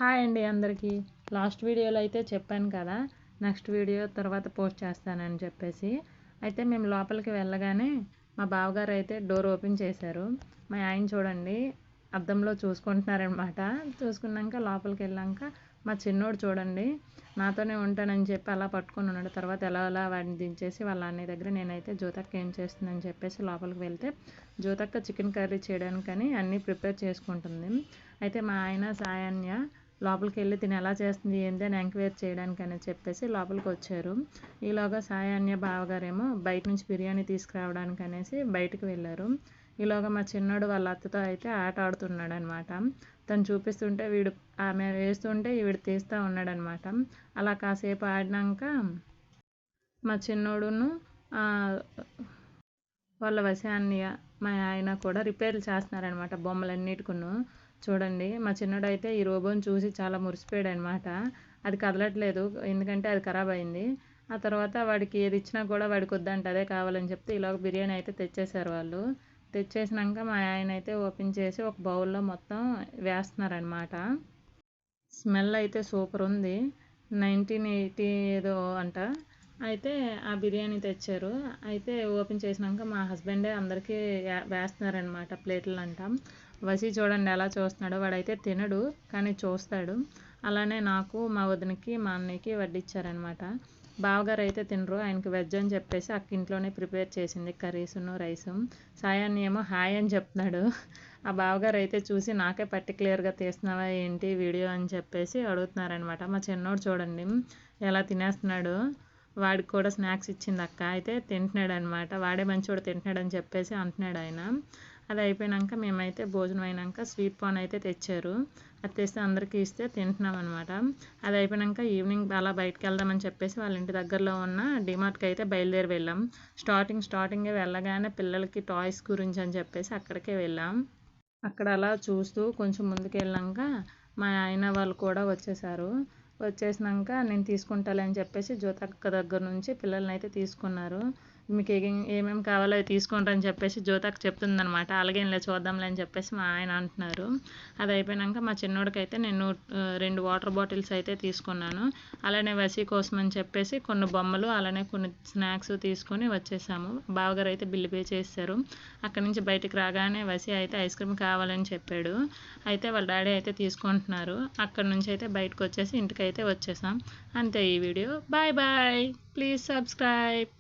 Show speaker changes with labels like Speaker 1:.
Speaker 1: Hi అండి అందరికీ. Last వీడియోలో అయితే చెప్పాను కదా, నెక్స్ట్ వీడియో తర్వాత పోస్ట్ చేస్తానని చెప్పేసి. అయితే మేము లోపలికి వెళ్ళగానే మా బావగారు అయితే డోర్ ఓపెన్ చేశారు. మా ఆయన చూడండి అద్దంలో చూసుకుంటున్నారనమాట. చూసుకున్నాక లోపలికి వెళ్ళాక మా చిన్నోడు చూడండి నాతోనే ఉంటానని చెప్పి అలా పట్టుకొని ఉన్నాడు. తర్వాత ఎలా వాడిని దించేసి వాళ్ళ అన్నయ్య దగ్గర నేనైతే జ్యోతక్క ఏం చేస్తుందని చెప్పేసి లోపలికి వెళ్తే జ్యోతక్క చికెన్ కర్రీ చేయడానికని అన్నీ ప్రిపేర్ చేసుకుంటుంది. అయితే మా ఆయన సాయాన్య లోపలికి వెళ్ళి తిని ఎలా చేస్తుంది ఏంటి అని ఎంక్వైరీ చేయడానికని చెప్పేసి లోపలికి వచ్చారు. ఈలోగా సాయాన్య బావగారేమో బయట నుంచి బిర్యానీ తీసుకురావడానికి అనేసి బయటకు వెళ్ళారు. ఈలోగా మా చిన్నోడు వాళ్ళ అత్తతో అయితే ఆట ఆడుతున్నాడు అనమాట. తను చూపిస్తుంటే ఆమె వేస్తుంటే వీడు తీస్తూ ఉన్నాడనమాట. అలా కాసేపు ఆడినాక మా చిన్నోడును వాళ్ళ వశాన్య మా ఆయన కూడా రిపేర్లు చేస్తున్నారనమాట బొమ్మలన్నిటికును. చూడండి మా చిన్నోడు అయితే ఈ రోబోని చూసి చాలా మురిసిపోయాడు అనమాట. అది కదలట్లేదు ఎందుకంటే అది ఖరాబ్ అయింది. ఆ తర్వాత వాడికి ఏది ఇచ్చినా కూడా వాడికి వద్దంటే అదే కావాలని చెప్తే ఇలాగ బిర్యానీ అయితే తెచ్చేసారు వాళ్ళు. తెచ్చేసినాక మా ఆయన అయితే ఓపెన్ చేసి ఒక బౌల్లో మొత్తం వేస్తున్నారనమాట. స్మెల్ అయితే సూపర్ ఉంది. 1980 ఏదో అంట. అయితే ఆ బిర్యానీ తెచ్చారు. అయితే ఓపెన్ చేసినాక మా హస్బెండే అందరికీ వేస్తున్నారనమాట ప్లేట్లు అంటాం. వసి చూడండి ఎలా చూస్తున్నాడో. వాడైతే తినడు కానీ చూస్తాడు. అలానే నాకు మా వదినకి మా అన్నయ్యకి వడ్డిచ్చారనమాట. బావగారు అయితే తినరు, ఆయనకి వెజ్ అని చెప్పేసి అక్క ఇంట్లోనే ప్రిపేర్ చేసింది కర్రీసును రైసు. సాయాన్ని ఏమో హాయ్ అని చెప్తున్నాడు. ఆ బావగారు అయితే చూసి నాకే పర్టికులర్గా తీస్తున్నావా ఏంటి వీడియో అని చెప్పేసి అడుగుతున్నారనమాట. మా చిన్నోడు చూడండి ఎలా తినేస్తున్నాడు. వాడికి కూడా స్నాక్స్ ఇచ్చింది అక్క. అయితే తింటున్నాడు అనమాట. వాడే మంచివాడు తింటున్నాడని చెప్పేసి అంటున్నాడు ఆయన. అది అయిపోయాక మేమైతే భోజనం అయినాక స్వీట్ పాన్ అయితే తెచ్చారు. అది తెస్తే అందరికీ ఇస్తే తింటున్నాం అనమాట. అది అయిపోయాక ఈవినింగ్ అలా బయటకు వెళ్దామని చెప్పేసి వాళ్ళ ఇంటి దగ్గరలో ఉన్న డిమార్ట్కి అయితే బయలుదేరి వెళ్ళాం. స్టార్టింగే వెళ్ళగానే పిల్లలకి టాయ్స్ గురించి అని చెప్పేసి అక్కడికే వెళ్ళాం. అక్కడ అలా చూస్తూ కొంచెం ముందుకు వెళ్ళాక మా ఆయన వాళ్ళు కూడా వచ్చేసారు. వచ్చేసినాక నేను తీసుకుంటాలే అని చెప్పేసి జ్యోతక్క దగ్గర నుంచి పిల్లల్ని అయితే తీసుకున్నారు. మీకు ఏమేమి కావాలో అవి తీసుకుంటారని చెప్పేసి జ్యోతక్క చెప్తుందనమాట. అలాగేంలే చూద్దాంలే అని చెప్పేసి మా ఆయన అంటున్నారు. అది అయిపోయాక మా చిన్నోడికి అయితే నేను 2 వాటర్ బాటిల్స్ అయితే తీసుకున్నాను. అలానే వసి కోసం అని చెప్పేసి కొన్ని బొమ్మలు అలానే కొన్ని స్నాక్స్ తీసుకొని వచ్చేసాము. బావగారు అయితే బిల్లు పే చేశారు. అక్కడి నుంచి బయటికి రాగానే వసి అయితే ఐస్ క్రీమ్ కావాలని చెప్పాడు. అయితే వాళ్ళ డాడీ అయితే తీసుకుంటున్నారు. అక్కడ నుంచి అయితే బయటకు వచ్చేసి ఇంటికి అయితే వచ్చేసాం. అంతే ఈ వీడియో. Bye bye. Please subscribe.